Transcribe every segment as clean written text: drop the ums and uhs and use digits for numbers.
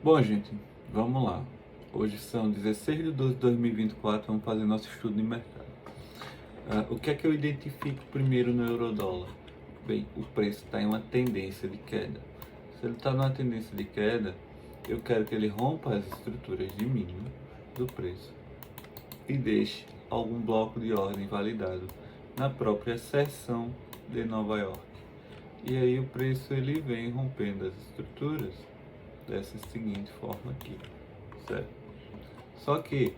Bom, gente, vamos lá. Hoje são 16 de 12 de 2024, vamos fazer nosso estudo de mercado. O que é que eu identifico primeiro no eurodólar? Bem, o preço está em uma tendência de queda. Se ele está numa tendência de queda, eu quero que ele rompa as estruturas de mínimo do preço e deixe algum bloco de ordem validado na própria seção de Nova York. E aí o preço ele vem rompendo as estruturas dessa seguinte forma aqui, certo? Só que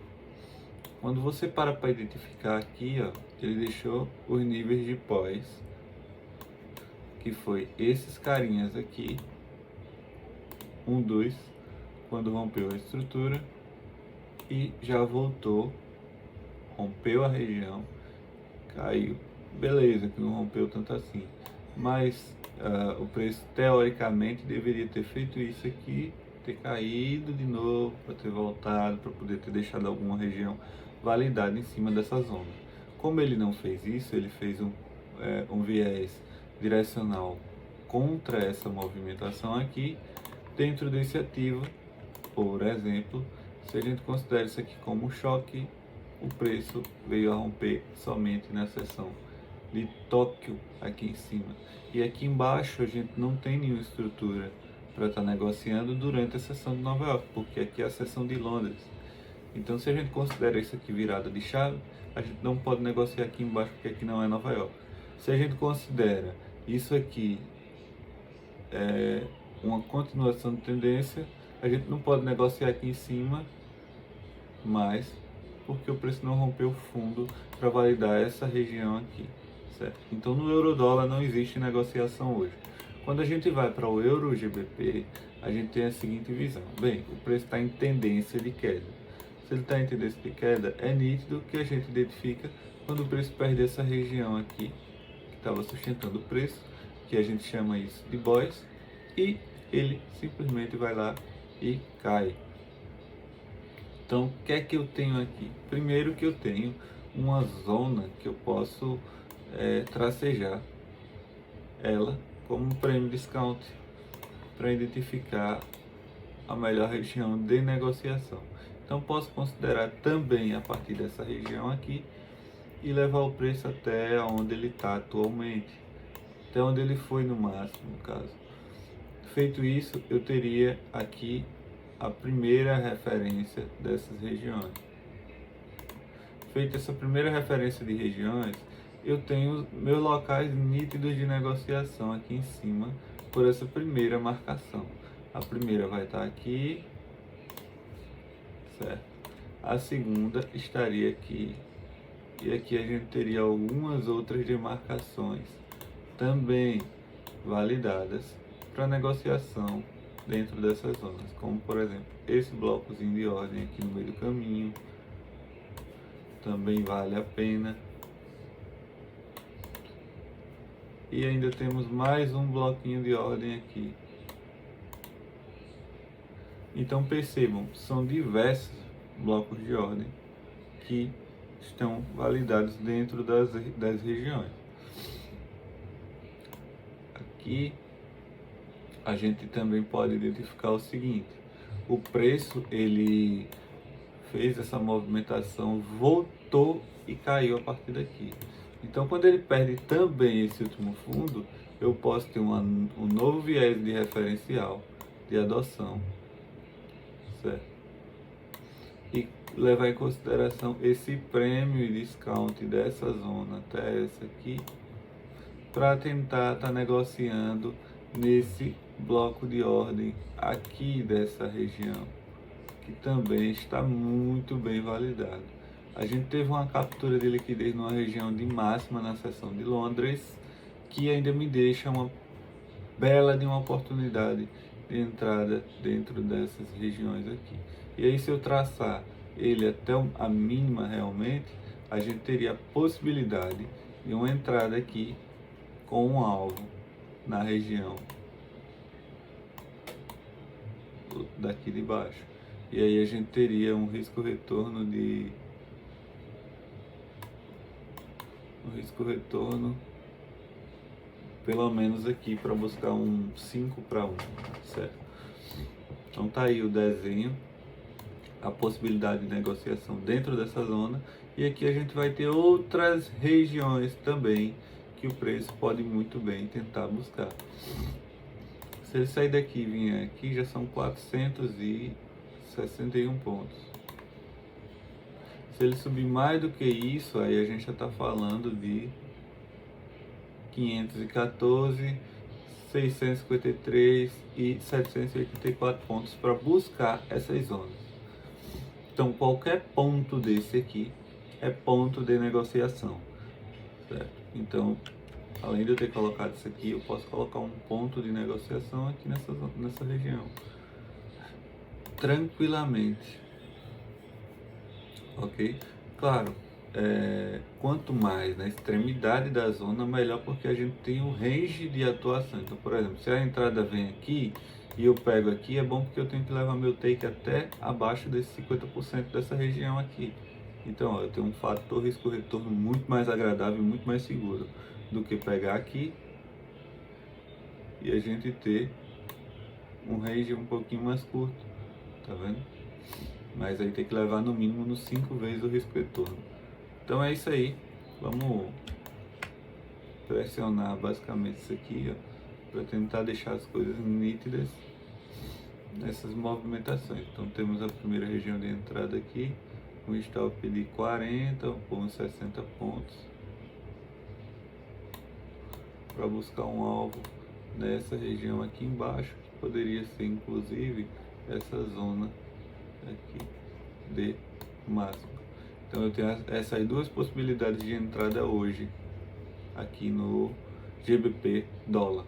quando você para identificar aqui, ó, ele deixou os níveis de pós, que foi esses carinhas aqui, 1, 2, quando rompeu a estrutura e já voltou, rompeu a região, caiu, beleza, que não rompeu tanto assim, mas o preço teoricamente deveria ter feito isso aqui, ter caído de novo, para ter voltado, para poder ter deixado alguma região validada em cima dessa zona. Como ele não fez isso, ele fez um viés direcional contra essa movimentação aqui. Dentro desse ativo, por exemplo, se a gente considera isso aqui como um choque, o preço veio a romper somente na seção de Tóquio aqui em cima. E aqui embaixo a gente não tem nenhuma estrutura para estar negociando durante a sessão de Nova York, porque aqui é a sessão de Londres. Então, se a gente considera isso aqui virada de chave, a gente não pode negociar aqui embaixo, porque aqui não é Nova York. Se a gente considera isso aqui uma continuação de tendência, a gente não pode negociar aqui em cima, mas porque o preço não rompeu o fundo para validar essa região aqui, certo? Então no euro-dólar não existe negociação hoje. Quando a gente vai para o euro-GBP, a gente tem a seguinte visão: bem, o preço está em tendência de queda. Se ele está em tendência de queda, é nítido que a gente identifica quando o preço perde essa região aqui, que estava sustentando o preço, que a gente chama isso de BOS, e ele simplesmente vai lá e cai. Então, o que é que eu tenho aqui? Primeiro que eu tenho uma zona que eu posso tracejar ela como um prêmio discount para identificar a melhor região de negociação. Então, posso considerar também a partir dessa região aqui e levar o preço até onde ele está atualmente, até onde ele foi no máximo, no caso. Feito isso, eu teria aqui a primeira referência dessas regiões. Feita essa primeira referência de regiões, eu tenho meus locais nítidos de negociação aqui em cima por essa primeira marcação. A primeira vai estar aqui, certo? A segunda estaria aqui, e aqui a gente teria algumas outras demarcações também validadas para negociação dentro dessas zonas, como por exemplo esse blocozinho de ordem aqui no meio do caminho, também vale a pena. E ainda temos mais um bloquinho de ordem aqui. Então percebam, são diversos blocos de ordem que estão validados dentro das regiões. Aqui a gente também pode identificar o seguinte: o preço ele fez essa movimentação, voltou e caiu a partir daqui. Então, quando ele perde também esse último fundo, eu posso ter um novo viés de referencial de adoção, certo? E levar em consideração esse prêmio e discount dessa zona até essa aqui, para tentar estar negociando nesse bloco de ordem aqui dessa região, que também está muito bem validado. A gente teve uma captura de liquidez numa região de máxima na seção de Londres, que ainda me deixa uma bela de uma oportunidade de entrada dentro dessas regiões aqui. E aí, se eu traçar ele até a mínima realmente, a gente teria a possibilidade de uma entrada aqui com um alvo na região daqui de baixo. E aí a gente teria um risco-retorno pelo menos aqui para buscar um 5 para 1, certo? Então tá aí o desenho, a possibilidade de negociação dentro dessa zona, e aqui a gente vai ter outras regiões também que o preço pode muito bem tentar buscar. Se ele sair daqui e vir aqui, já são 461 pontos. Se ele subir mais do que isso, aí a gente já está falando de 514, 653 e 784 pontos para buscar essas zonas. Então qualquer ponto desse aqui é ponto de negociação, certo? Então, além de eu ter colocado isso aqui, eu posso colocar um ponto de negociação aqui nessa região, tranquilamente, ok? Claro, quanto mais na extremidade da zona, melhor, porque a gente tem um range de atuação. Então, por exemplo, se a entrada vem aqui e eu pego aqui, é bom porque eu tenho que levar meu take até abaixo desse 50% dessa região aqui. Então, ó, eu tenho um fator risco-retorno muito mais agradável, muito mais seguro do que pegar aqui e a gente ter um range um pouquinho mais curto, tá vendo? Mas aí tem que levar no mínimo nos 5 vezes o risco-retorno. Então é isso aí, vamos pressionar basicamente isso aqui, ó, para tentar deixar as coisas nítidas nessas movimentações. Então temos a primeira região de entrada aqui, um stop de 40 ou uns 60 pontos, para buscar um alvo nessa região aqui embaixo, que poderia ser inclusive essa zona aqui de máximo. Então eu tenho essas duas possibilidades de entrada hoje aqui no GBP dólar.